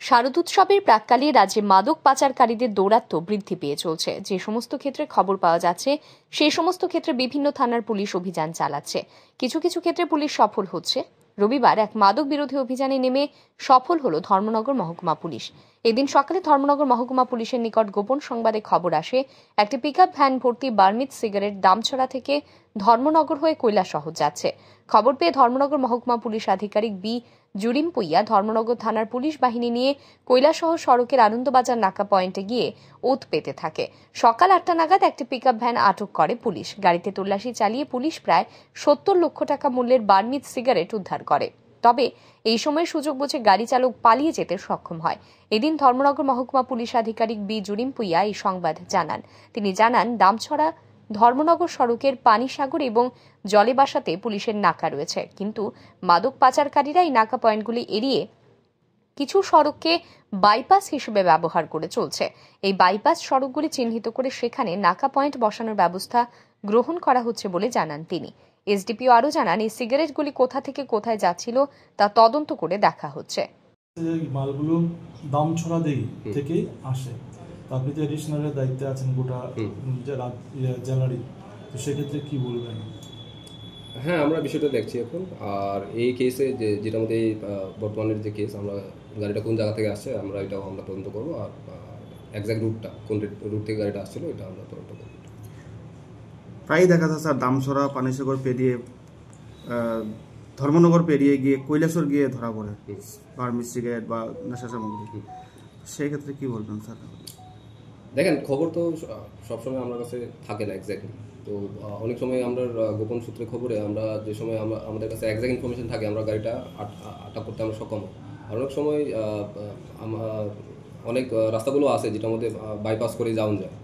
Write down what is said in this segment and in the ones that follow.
শারদোৎসবের প্রাক্কালে রাজ্যে মাদক পাচারকারীদের দৌরাত্ম্য বৃদ্ধি পেয়ে চলছে। যে সমস্ত ক্ষেত্রে খবর পাওয়া যাচ্ছে সেই সমস্ত ক্ষেত্রে বিভিন্ন থানার পুলিশ অভিযান চালাচ্ছে। কিছু কিছু ক্ষেত্রে পুলিশ সফল হচ্ছে। রবিবার এক মাদক বিরোধী অভিযানে নেমে সফল হলো ধর্মনগর মহকুমা পুলিশ। এদিন সকালে ধর্মনগর মহকুমা পুলিশের নিকট গোপন সংবাদে খবর আসে একটি পিকআপ ভ্যান ভর্তি বার্মিজ সিগারেট দামছড়া থেকে ধর্মনগর হয়ে কৈলাসহর যাচ্ছে। খবর পেয়ে ধর্মনগর মহকুমা পুলিশ আধিকারিক বি জুরিমপুইয়া ধর্মনগর থানার পুলিশ বাহিনী নিয়ে কৈলাসহর সড়কের আনন্দবাজার নাকা পয়েন্টে গিয়ে ওত পেতে থাকে। সকাল ৮টা নাগাদ একটি পিকআপ ভ্যান আটক করে পুলিশ। গাড়িতে তল্লাশি চালিয়ে পুলিশ প্রায় ৭০ লক্ষ টাকা মূল্যের বার্মিজ সিগারেট উদ্ধার করে। তবে এই সময় সুযোগ বুঝে গাড়ি চালক পালিয়ে যেতে সক্ষম হয়। এদিন ধর্মনগর মহকুমা পুলিশ আধিকারিক বি জুরিমপুইয়া এই সংবাদ জানান। তিনি জানান, দামছড়া ধর্মনগর সড়কের পানিসাগর এবং জলেবাসাতে পুলিশের নাকা রয়েছে, কিন্তু মাদক পাচারকারীরা এই নাকা পয়েন্টগুলি এড়িয়ে কিছু সড়ককে বাইপাস হিসেবে ব্যবহার করে চলছে। এই বাইপাস সড়কগুলি চিহ্নিত করে সেখানে নাকা পয়েন্ট বসানোর ব্যবস্থা গ্রহণ করা হচ্ছে বলে জানান তিনি। এসডিপিও আরও জানান, এই সিগারেটগুলি কোথা থেকে কোথায় যাচ্ছিল তা তদন্ত করে দেখা হচ্ছে। মালগুলো দামছড়া থেকে আসে। আপনি তো এডিশনালের দায়িত্বে আছেন গোটা জেলারই, তো সেক্ষেত্রে কি বলবেন? হ্যাঁ, আমরা বিষয়টা দেখছি এখন। আর এই কেসে যেটা আমাদের বর্তমানের যে কেস, আমরা গাড়িটা কোন জায়গা থেকে আসছে আমরা তদন্ত করবো। আর এক্সাক্ট রুটটা কোন রুট থেকে গাড়িটা আসছিল এটা আমরা তদন্ত করবো। প্রায় দেখা যায় স্যার, দামছড়া পানিসাগর পেরিয়ে ধর্মনগর পেরিয়ে গিয়ে কৈলাসহর গিয়ে ধরা পড়ে বার্মিজ সিগারেট বা নেশা সামগ্রী। সেই ক্ষেত্রে কি বলবেন স্যার? দেখেন, খবর তো সবসময় আমার কাছে থাকে না এক্স্যাক্টলি। তো অনেক সময় আমরা গোপন সূত্রে খবরে আমরা যে সময় আমাদের কাছে এক্স্যাক্ট ইনফরমেশন থাকে আমরা গাড়িটা আটক করতে আমরা সক্ষম হই। আর অনেক সময় অনেক রাস্তাগুলো আছে যেটার মধ্যে বাইপাস করে যাওয়া যায়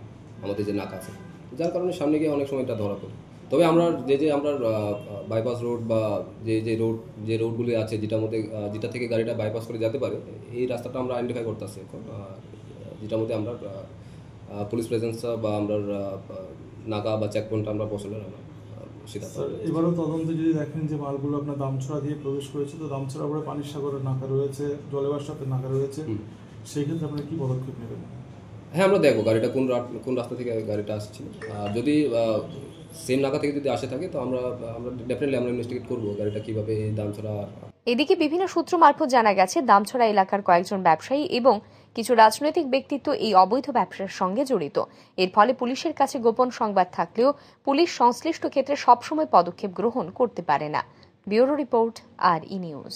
আমাদের যে নাকা আছে, যার কারণে সামনে গিয়ে অনেক সময় এটা ধরা পড়ে। তবে আমরা আমরা বাইপাস রোড বা যে রোডগুলি আছে যেটা থেকে গাড়িটা বাইপাস করে যেতে পারে, এই রাস্তাটা আমরা আইডেন্টিফাই করতেছি এখন, যেটার মধ্যে আমরা পুলিশ প্রেজেন্স বা আমরা নাকা বা চেকপয়েন্ট আমরা বসানোর এবারও তদন্তে যদি দেখেন যে মালগুলো আপনার দামছড়া দিয়ে প্রবেশ করেছে, তো দামছড়া পরে পানিসাগরের নাকা রয়েছে, জলেবাসাতে নাকা রয়েছে, সেই ক্ষেত্রে আপনারা কি পদক্ষেপ নেবেন? হ্যাঁ, আমরা দেখবো গাড়িটা কোন রাস্তা থেকে গাড়িটা আসছিল। যদি সেম নাকা থেকে যদি আসে থাকে তো আমরা ডেফিনেটলি আমরা ইনভেস্টিগেট করবো গাড়িটা কিভাবে দামছড়া। এদিকে বিভিন্ন সূত্র মারফত জানা গেছে, দামছড়া এলাকার কয়েকজন ব্যবসায়ী এবং কিছু রাজনৈতিক ব্যক্তিত্ব এই অবৈধ ব্যবসার সঙ্গে জড়িত। এর ফলে পুলিশের কাছে গোপন সংবাদ থাকলেও পুলিশ সংশ্লিষ্ট ক্ষেত্রে সবসময় পদক্ষেপ গ্রহণ করতে পারে না। ব্যুরো রিপোর্ট, আর ই নিউজ।